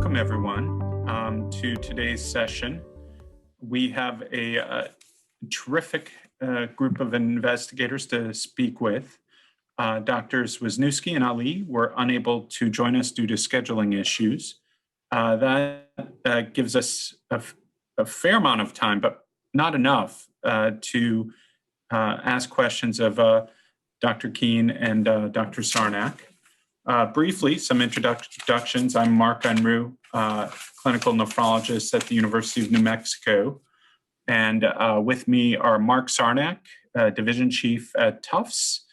Welcome, everyone, to today's session. We have a terrific group of investigators to speak with. Doctors Wisniewski and Ali were unable to join us due to scheduling issues. That gives us a fair amount of time, but not enough to ask questions of Dr. Keane and Dr. Sarnak. Briefly, some introductions. I'm Mark Unruh, clinical nephrologist at the University of New Mexico. And with me are Mark Sarnak, division chief at Tufts,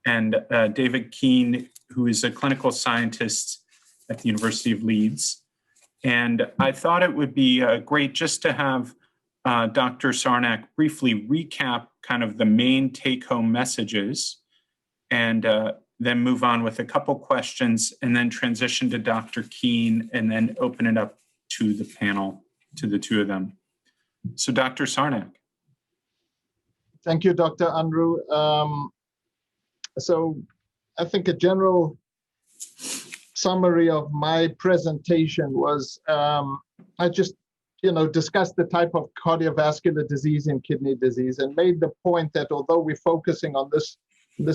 and David Keane, who is a clinical scientist at the University of Leeds. And I thought it would be great just to have Dr. Sarnak briefly recap kind of the main take-home messages and then move on with a couple questions and then transition to Dr. Keane and then open it up to the panel, to the two of them. So Dr. Sarnak. Thank you, Dr. Unruh. So I think a general summary of my presentation was I just, discussed the type of cardiovascular disease and kidney disease and made the point that although we're focusing on this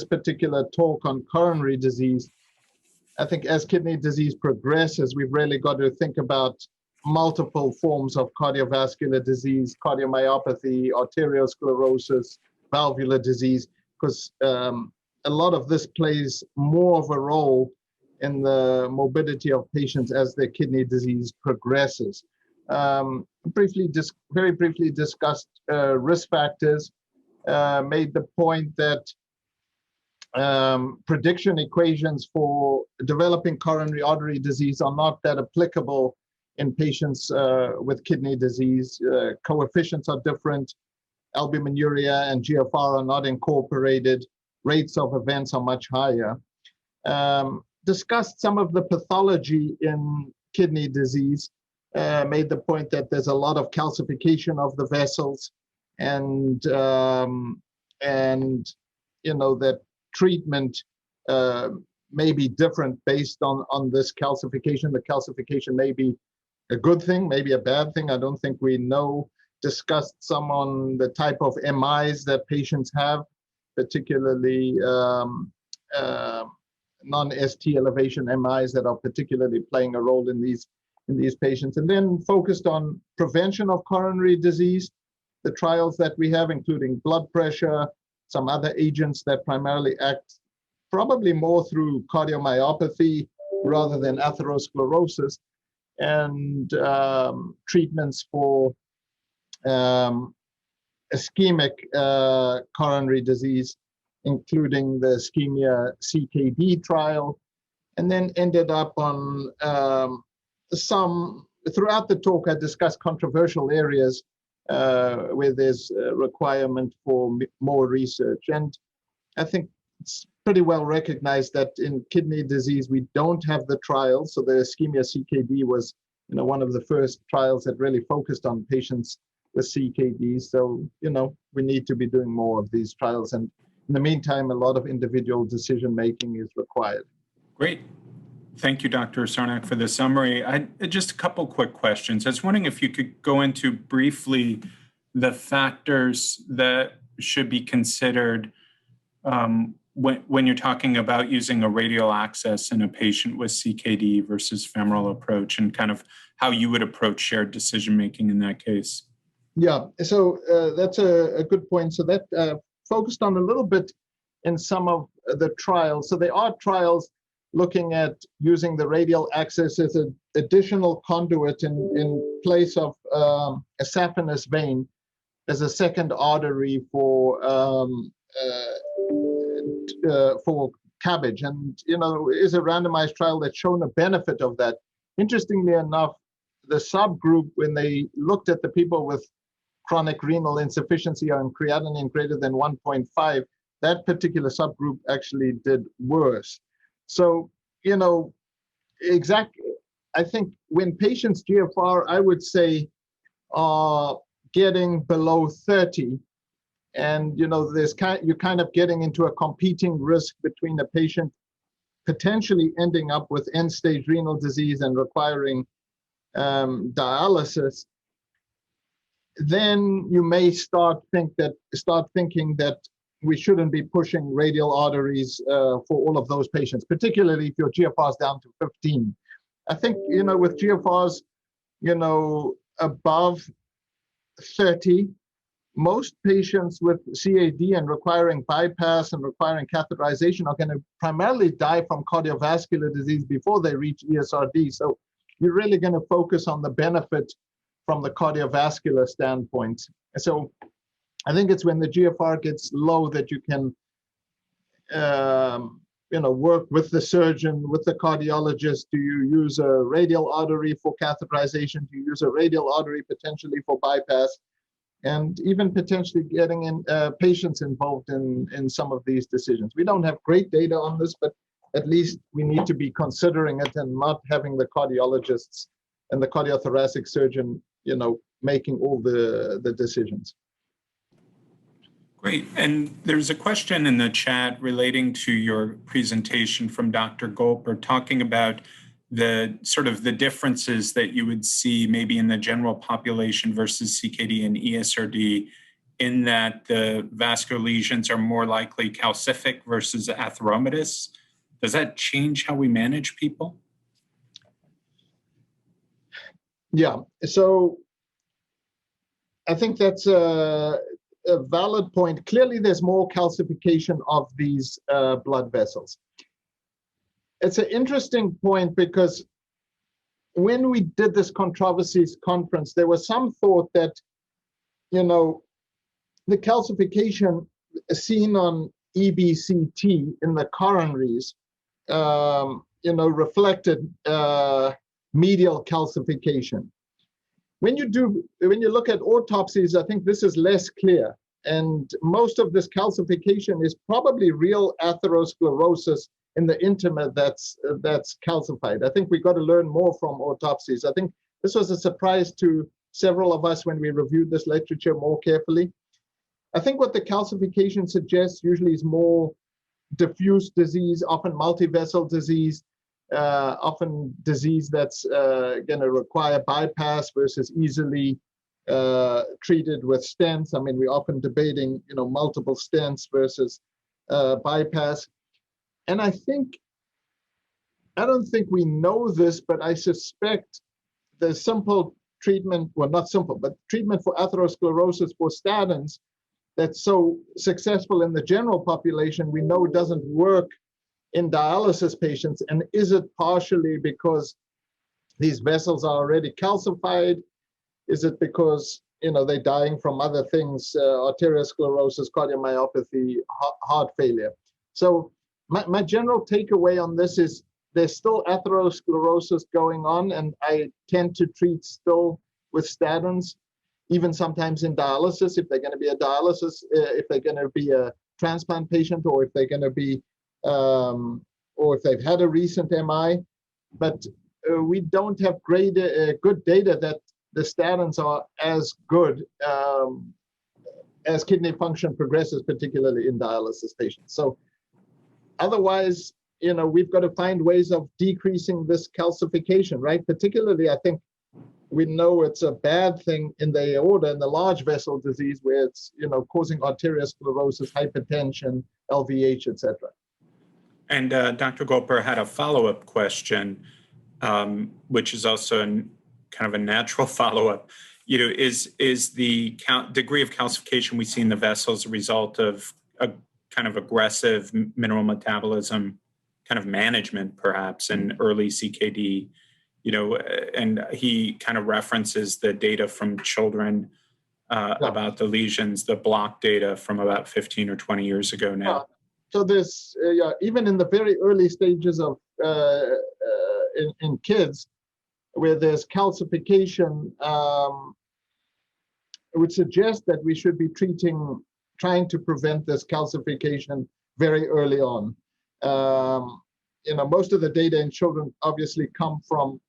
particular talk on coronary disease, I think as kidney disease progresses, we've really got to think about multiple forms of cardiovascular disease, cardiomyopathy, arteriosclerosis, valvular disease, because a lot of this plays more of a role in the morbidity of patients as their kidney disease progresses. Very briefly discussed risk factors, made the point that prediction equations for developing coronary artery disease are not that applicable in patients with kidney disease. Coefficients are different. Albuminuria and GFR are not incorporated. Rates of events are much higher. Discussed some of the pathology in kidney disease, made the point that there's a lot of calcification of the vessels and that treatment may be different based on this calcification. The calcification may be a good thing, maybe a bad thing. I don't think we know. Discussed some on the type of MIs that patients have, particularly non-ST elevation MIs that are particularly playing a role in these patients. And then focused on prevention of coronary disease, the trials that we have, including blood pressure, some other agents that primarily act probably more through cardiomyopathy rather than atherosclerosis, and treatments for ischemic coronary disease, including the ischemia CKD trial, and then ended up on throughout the talk, I discussed controversial areas where there's a requirement for more research. And I think it's pretty well recognized that in kidney disease, we don't have the trials. So the ischemia CKD was one of the first trials that really focused on patients with CKD. So, we need to be doing more of these trials. And in the meantime, a lot of individual decision-making is required. Great. Thank you, Dr. Sarnak, for the summary. Just a couple quick questions. I was wondering if you could go into briefly the factors that should be considered when you're talking about using a radial access in a patient with CKD versus femoral approach, and kind of how you would approach shared decision-making in that case. Yeah, so that's a good point. So that focused on a little bit in some of the trials. So there are trials looking at using the radial access as an additional conduit in place of a saphenous vein as a second artery for CABG. And, is a randomized trial that's shown a benefit of that. Interestingly enough, the subgroup, when they looked at the people with chronic renal insufficiency and creatinine greater than 1.5, that particular subgroup actually did worse. So, I think when patients' GFR, I would say, are getting below 30, and, you're kind of getting into a competing risk between a patient potentially ending up with end-stage renal disease and requiring dialysis, then you may start thinking that we shouldn't be pushing radial arteries for all of those patients, particularly if your GFR is down to 15. I think, with GFRs, above 30, most patients with CAD and requiring bypass and requiring catheterization are going to primarily die from cardiovascular disease before they reach ESRD. So you're really going to focus on the benefit from the cardiovascular standpoint. So I think it's when the GFR gets low that you can, work with the surgeon, with the cardiologist. Do you use a radial artery for catheterization? Do you use a radial artery potentially for bypass? And even potentially getting in patients involved in some of these decisions. We don't have great data on this, but at least we need to be considering it and not having the cardiologists and the cardiothoracic surgeon, making all the decisions. Great. And there's a question in the chat relating to your presentation from Dr. Golper, talking about the sort of the differences that you would see maybe in the general population versus CKD and ESRD, in that the vascular lesions are more likely calcific versus atheromatous. Does that change how we manage people? Yeah, so I think that's a valid point. Clearly, there's more calcification of these blood vessels. It's an interesting point because when we did this controversies conference, there was some thought that, the calcification seen on EBCT in the coronaries, reflected medial calcification. When you look at autopsies, I think this is less clear. And most of this calcification is probably real atherosclerosis in the intima that's calcified. I think we got to learn more from autopsies. I think this was a surprise to several of us when we reviewed this literature more carefully. I think what the calcification suggests usually is more diffuse disease, often multivessel disease, often disease that's going to require bypass versus easily treated with stents. I mean, we're often debating, multiple stents versus bypass. And I don't think we know this, but I suspect the simple treatment, well, not simple, but treatment for atherosclerosis for statins that's so successful in the general population, we know doesn't work in dialysis patients. And is it partially because these vessels are already calcified? Is it because, they're dying from other things, arteriosclerosis, cardiomyopathy, heart failure? So my general takeaway on this is there's still atherosclerosis going on, and I tend to treat still with statins, even sometimes in dialysis, if they're going to be a dialysis, if they're going to be a transplant patient, or if they're going to be, or if they've had a recent MI. But we don't have good data that the statins are as good as kidney function progresses, particularly in dialysis patients. So otherwise, we've got to find ways of decreasing this calcification, right? Particularly, I think we know it's a bad thing in the aorta, in the large vessel disease, where it's, causing arteriosclerosis, hypertension, LVH, etc. And Dr. Golper had a follow-up question, which is also kind of a natural follow-up. Is the degree of calcification we see in the vessels a result of a kind of aggressive mineral metabolism kind of management, perhaps, in early CKD? And he kind of references the data from children about the lesions, the block data from about 15 or 20 years ago now. So there's, even in the very early stages of in kids, where there's calcification, it would suggest that we should be trying to prevent this calcification very early on. Most of the data in children obviously come from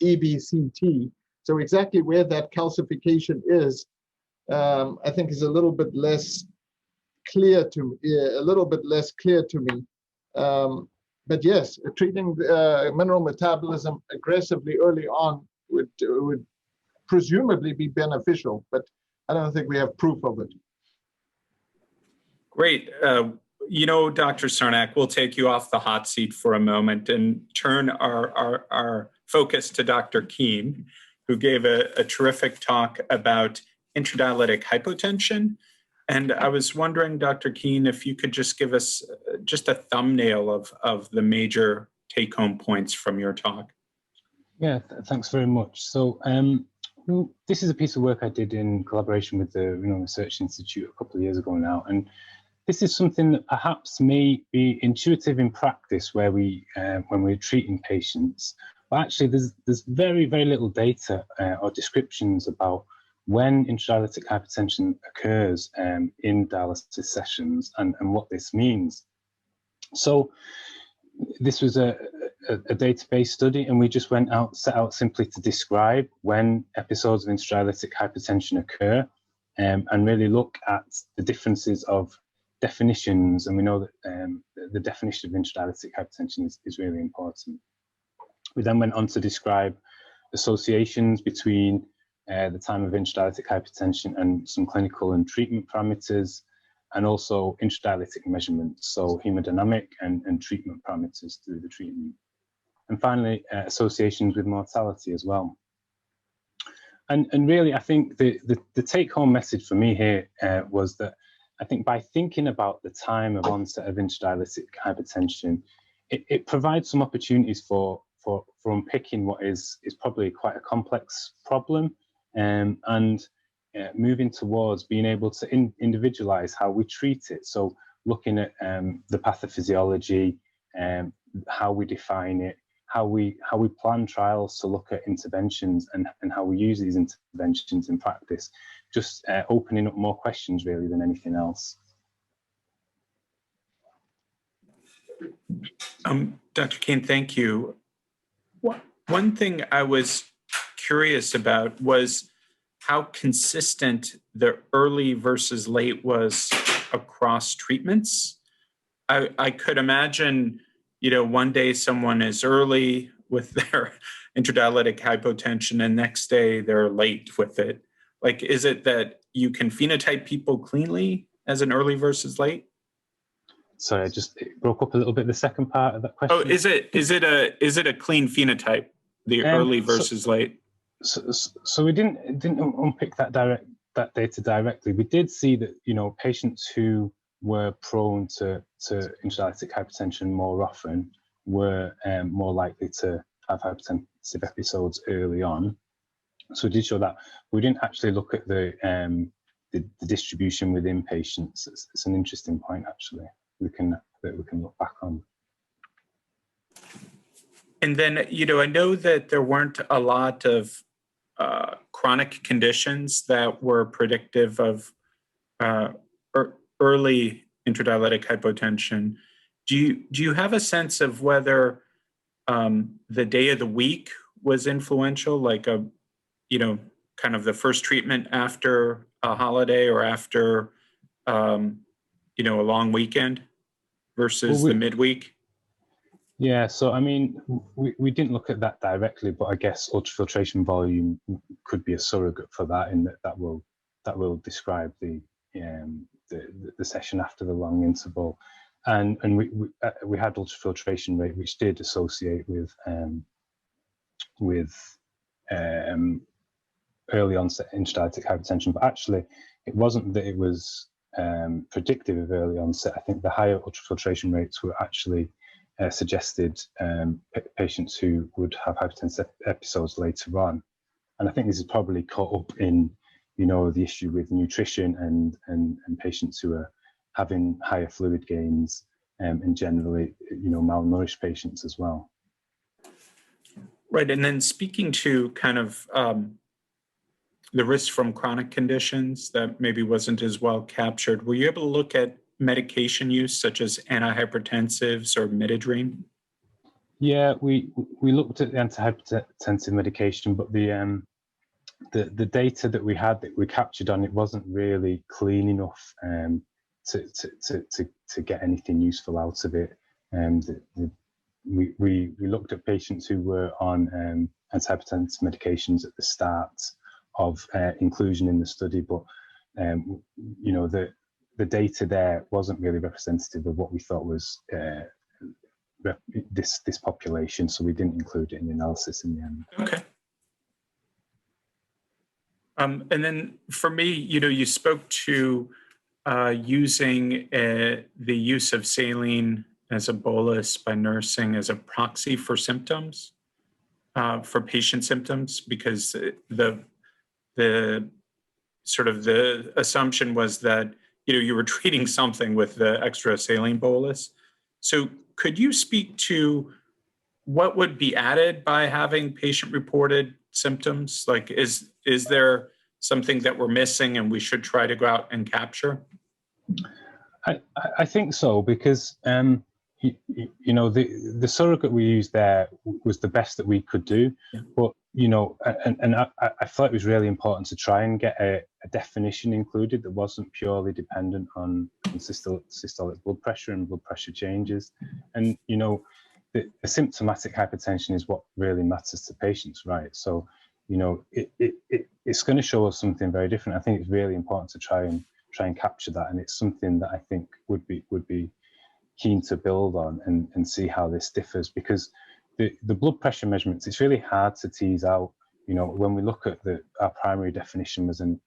EBCT. So exactly where that calcification is, I think is a little bit less clear to me. But yes, treating mineral metabolism aggressively early on would presumably be beneficial, but I don't think we have proof of it. Great. Dr. Sarnak, we'll take you off the hot seat for a moment and turn our focus to Dr. Keane, who gave a terrific talk about intradialytic hypotension. And I was wondering, Dr. Keane, if you could just give us just a thumbnail of the major take-home points from your talk. Yeah, thanks very much. So this is a piece of work I did in collaboration with the Renal Research Institute a couple of years ago now. And this is something that perhaps may be intuitive in practice where when we're treating patients. But actually, there's very, very little data or descriptions about when intradialytic hypertension occurs in dialysis sessions and what this means. So this was a database study, and we just set out simply to describe when episodes of intradialytic hypertension occur and really look at the differences of definitions. And we know that the definition of intradialytic hypertension is really important. We then went on to describe associations between the time of intradialytic hypertension and some clinical and treatment parameters, and also intradialytic measurements, so hemodynamic and treatment parameters through the treatment. And finally, associations with mortality as well. And really, I think the take-home message for me here was that I think by thinking about the time of onset of intradialytic hypertension, it provides some opportunities for unpicking what is probably quite a complex problem, and moving towards being able to individualize how we treat it. So looking at the pathophysiology, how we define it, how we plan trials to look at interventions and how we use these interventions in practice, just opening up more questions really than anything else. Dr. Keane, thank you. One thing I was curious about was how consistent the early versus late was across treatments. I could imagine, one day someone is early with their intradialytic hypotension and next day they're late with it. Like, is it that you can phenotype people cleanly as an early versus late? Sorry, I just broke up a little bit the second part of that question. Oh, is it a clean phenotype, the early versus late? So we didn't unpick that data directly. We did see that patients who were prone to intradialytic hypertension more often were more likely to have hypertensive episodes early on. So we did show that. We didn't actually look at the distribution within patients. It's an interesting point actually. We can look back on. And then, I know that there weren't a lot of chronic conditions that were predictive of early intradialytic hypotension. Do you have a sense of whether the day of the week was influential, like kind of the first treatment after a holiday or after a long weekend versus the midweek? Yeah, so I mean, we didn't look at that directly, but I guess ultrafiltration volume could be a surrogate for that, in that will describe the session after the long interval, and we had ultrafiltration rate, which did associate with early onset intradialytic hypertension, but actually it wasn't that it was predictive of early onset. I think the higher ultrafiltration rates were actually suggested patients who would have hypertensive episodes later on. And I think this is probably caught up in, the issue with nutrition and patients who are having higher fluid gains, and generally, malnourished patients as well. Right, and then speaking to kind of the risk from chronic conditions that maybe wasn't as well captured, were you able to look at medication use such as antihypertensives or midodrine? Yeah, we looked at the antihypertensive medication, but the data that we had that we captured on it wasn't really clean enough to get anything useful out of it. We looked at patients who were on antihypertensive medications at the start of inclusion in the study, but you know, the data there wasn't really representative of what we thought was this population, so we didn't include it in the analysis in the end. Okay. And then for me, you know, you spoke to using the use of saline as a bolus by nursing as a proxy for symptoms, for patient symptoms, because the sort of the assumption was that, you know, you were treating something with the extra saline bolus. So could you speak to what would be added by having patient-reported symptoms? Like, is there something that we're missing and we should try to go out and capture? I think so, because you know, the surrogate we used there was the best that we could do, yeah. But you know, and I thought it was really important to try and get a definition included that wasn't purely dependent on systolic blood pressure and blood pressure changes. And you know, the symptomatic hypertension is what really matters to patients, right? So you know, it's going to show us something very different. I think it's really important to try and capture that, and it's something that I think would be keen to build on and see how this differs, because the blood pressure measurements, it's really hard to tease out. You know, when we look at our primary definition was in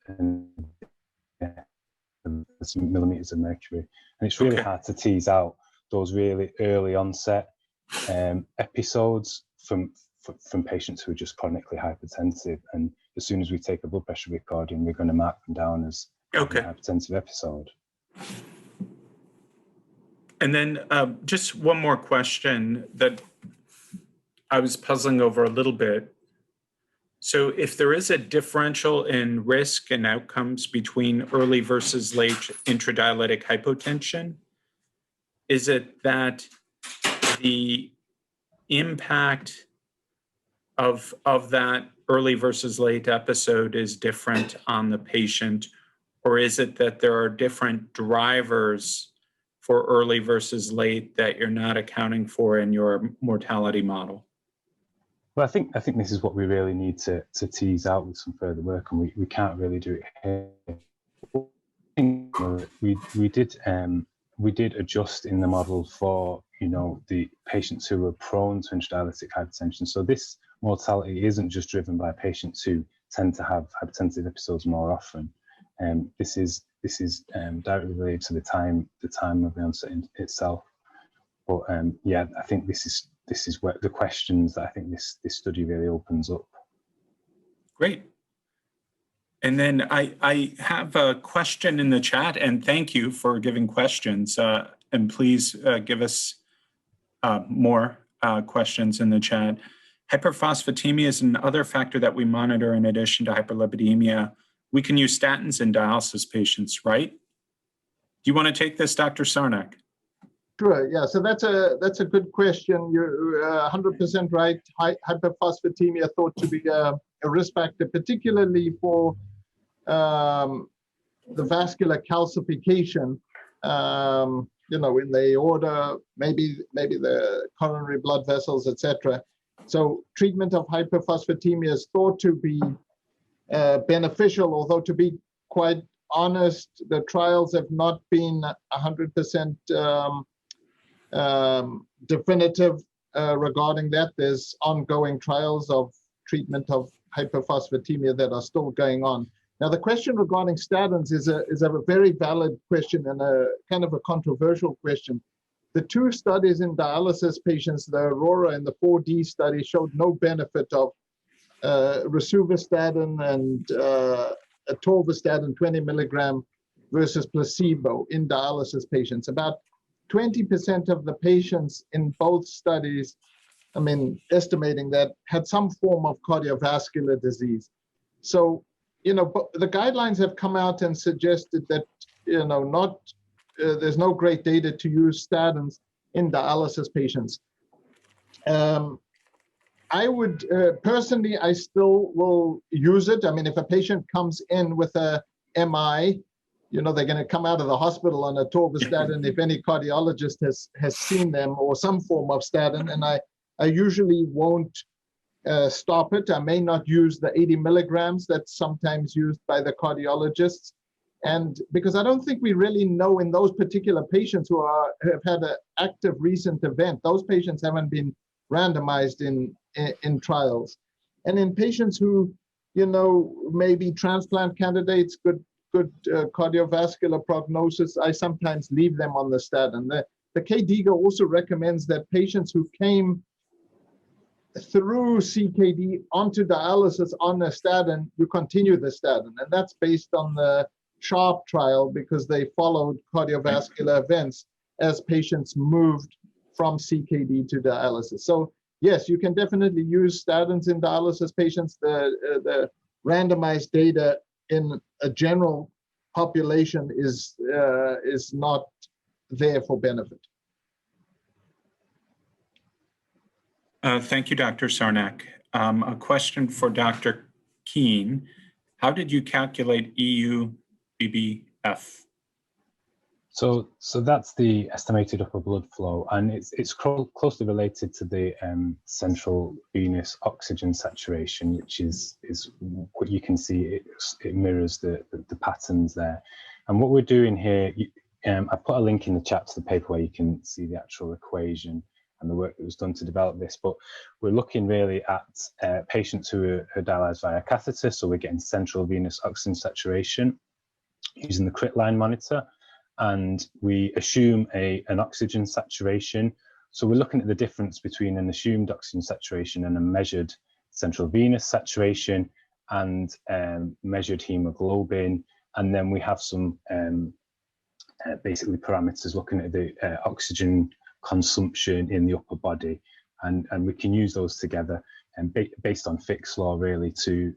millimeters of mercury, and it's really hard to tease out those really early onset episodes from patients who are just chronically hypertensive. And as soon as we take a blood pressure recording, we're going to mark them down as a hypertensive episode. And then just one more question that I was puzzling over a little bit. So if there is a differential in risk and outcomes between early versus late intradialytic hypotension, is it that the impact of that early versus late episode is different on the patient, or is it that there are different drivers for early versus late that you're not accounting for in your mortality model? Well, I think this is what we really need to tease out with some further work, and we can't really do it here. We did adjust in the model for, you know, the patients who were prone to intradialytic hypertension. So this mortality isn't just driven by patients who tend to have hypertensive episodes more often. This is directly related to the time of the onset itself. But yeah, I think this is where the questions that I think this study really opens up. Great. And then I have a question in the chat, and thank you for giving questions. And please give us more questions in the chat. Hyperphosphatemia is another factor that we monitor in addition to hyperlipidemia. We can use statins in dialysis patients, right? Do you want to take this, Dr. Sarnak? Sure. Yeah. So that's a good question. You're 100% right. Hyperphosphatemia thought to be a risk factor, particularly for the vascular calcification. You know, in the aorta, maybe the coronary blood vessels, etc. So treatment of hyperphosphatemia is thought to be beneficial, although to be quite honest, the trials have not been 100% definitive regarding that. There's ongoing trials of treatment of hyperphosphatemia that are still going on. Now, the question regarding statins is a very valid question and a kind of a controversial question. The two studies in dialysis patients, the Aurora and the 4D study, showed no benefit of rosuvastatin and atorvastatin 20 milligram versus placebo in dialysis patients. About 20% of the patients in both studies, I mean, estimating that, had some form of cardiovascular disease. So, you know, the guidelines have come out and suggested that, you know, there's no great data to use statins in dialysis patients. I would personally, I still will use it. I mean, if a patient comes in with a MI, you know, they're going to come out of the hospital on atorvastatin if any cardiologist has seen them, or some form of statin. And I usually won't stop it. I may not use the 80 milligrams that's sometimes used by the cardiologists. And because I don't think we really know in those particular patients who have had an active recent event, those patients haven't been randomized in trials. And in patients who, you know, may be transplant candidates, good cardiovascular prognosis, I sometimes leave them on the statin. The KDIGO also recommends that patients who came through CKD onto dialysis on a statin, you continue the statin. And that's based on the SHARP trial because they followed cardiovascular events as patients moved from CKD to dialysis. So yes, you can definitely use statins in dialysis patients. The randomized data in a general population is not there for benefit. Thank you, Dr. Sarnak. A question for Dr. Keane. How did you calculate EUBF? So that's the estimated upper blood flow, and it's closely related to the central venous oxygen saturation, which is what you can see. It mirrors the patterns there. And what we're doing here, I put a link in the chat to the paper where you can see the actual equation and the work that was done to develop this. But we're looking really at patients who are dialyzed via catheter, so we're getting central venous oxygen saturation using the crit line monitor. And we assume an oxygen saturation. So we're looking at the difference between an assumed oxygen saturation and a measured central venous saturation and measured hemoglobin. And then we have some basically parameters looking at the oxygen consumption in the upper body. And we can use those together and based on Fick's law really to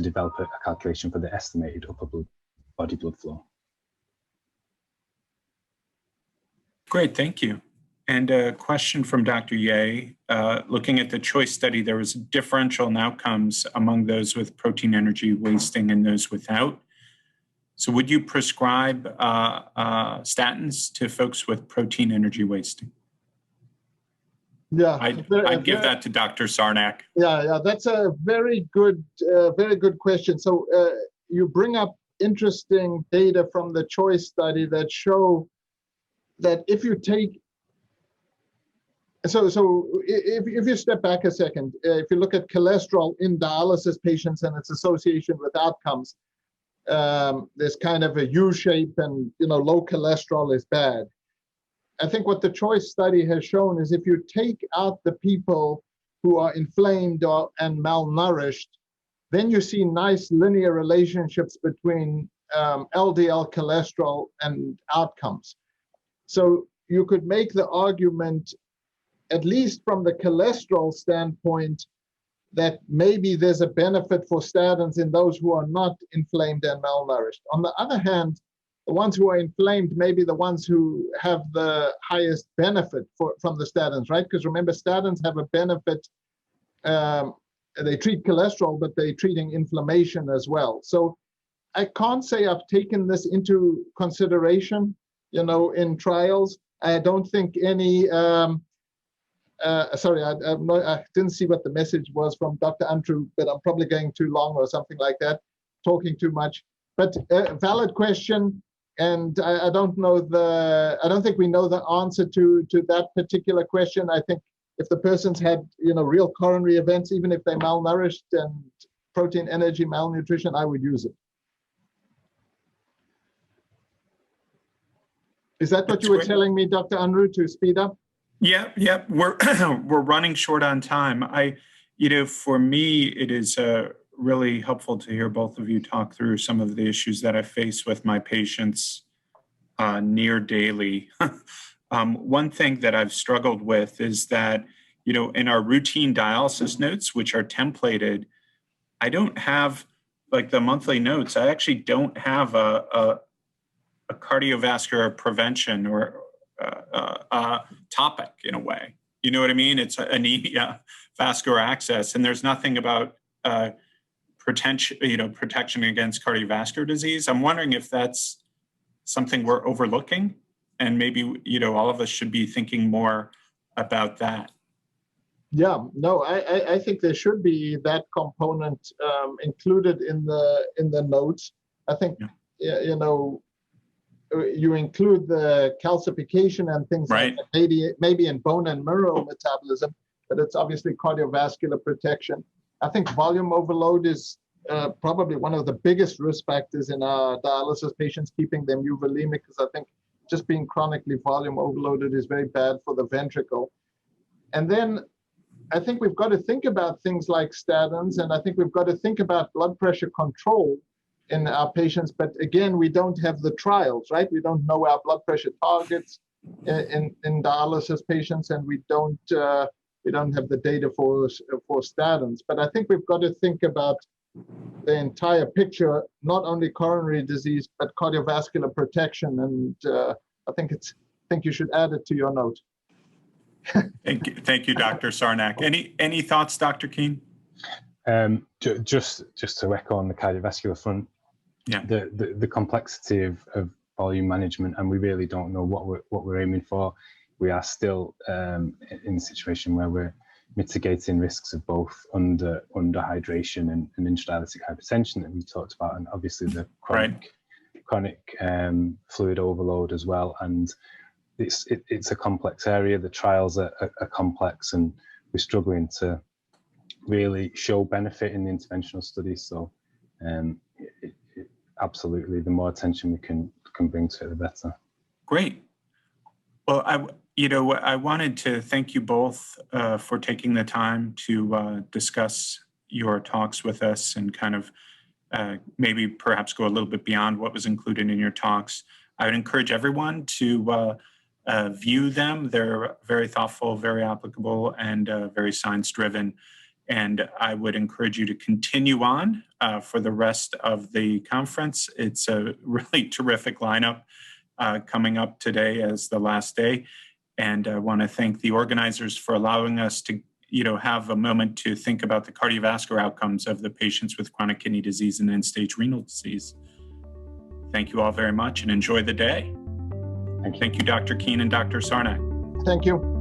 develop a calculation for the estimated upper body blood flow. Great, thank you. And a question from Dr. Ye. Looking at the CHOICE study, there was a differential in outcomes among those with protein energy wasting and those without. So would you prescribe statins to folks with protein energy wasting? Yeah, I'd give that to Dr. Sarnak. Yeah, that's a very good question. So you bring up interesting data from the CHOICE study that show that if you take, so if you step back a second, if you look at cholesterol in dialysis patients and its association with outcomes, there's kind of a U shape, and low cholesterol is bad. I think what the CHOICE study has shown is if you take out the people who are inflamed and malnourished, then you see nice linear relationships between LDL cholesterol and outcomes. So you could make the argument, at least from the cholesterol standpoint, that maybe there's a benefit for statins in those who are not inflamed and malnourished. On the other hand, the ones who are inflamed may be the ones who have the highest benefit from the statins, right? Because remember, statins have a benefit. They treat cholesterol, but they're treating inflammation as well. So I can't say I've taken this into consideration, in trials. I don't think any, sorry, I didn't see what the message was from Dr. Unruh, but I'm probably going too long or something like that, talking too much. But valid question, and I don't think we know the answer to that particular question. I think if the person's had, real coronary events, even if they're malnourished and protein energy malnutrition, I would use it. Is that what you were telling me, Dr. Unruh, to speed up? Yeah, we're running short on time. For me, it is really helpful to hear both of you talk through some of the issues that I face with my patients near daily. One thing that I've struggled with is that, in our routine dialysis notes, which are templated, I don't have, like the monthly notes, I actually don't have a cardiovascular prevention or topic in a way. You know what I mean? It's anemia, vascular access, and there's nothing about protection against cardiovascular disease. I'm wondering if that's something we're overlooking, and maybe all of us should be thinking more about that. Yeah, no, I think there should be that component included in the notes. I think, you know, you include the calcification and things Right. like that, maybe in bone and marrow metabolism, but it's obviously cardiovascular protection. I think volume overload is probably one of the biggest risk factors in our dialysis patients, keeping them euvolemic, because I think just being chronically volume overloaded is very bad for the ventricle. And then I think we've got to think about things like statins, and I think we've got to think about blood pressure control in our patients. But again, we don't have the trials, right? We don't know our blood pressure targets in dialysis patients, and we don't have the data for statins. But I think we've got to think about the entire picture, not only coronary disease, but cardiovascular protection. And I think you should add it to your note. Thank you, Dr. Sarnak. Any thoughts, Dr. Keane? Just to echo on the cardiovascular front, yeah, the complexity of volume management, and we really don't know what we're aiming for. We are still in a situation where we're mitigating risks of both underhydration and intradialytic hypertension that we talked about, and obviously the chronic fluid overload as well. And it's a complex area. The trials are complex, and we're struggling to really show benefit in the interventional studies. So absolutely, the more attention we can bring to it, the better. Great. Well, I wanted to thank you both for taking the time to discuss your talks with us and kind of maybe perhaps go a little bit beyond what was included in your talks. I would encourage everyone to view them. They're very thoughtful, very applicable, and very science-driven. And I would encourage you to continue on for the rest of the conference. It's a really terrific lineup coming up today as the last day. And I want to thank the organizers for allowing us to, have a moment to think about the cardiovascular outcomes of the patients with chronic kidney disease and end-stage renal disease. Thank you all very much and enjoy the day. Thank you. Thank you, Dr. Keane and Dr. Sarnak. Thank you.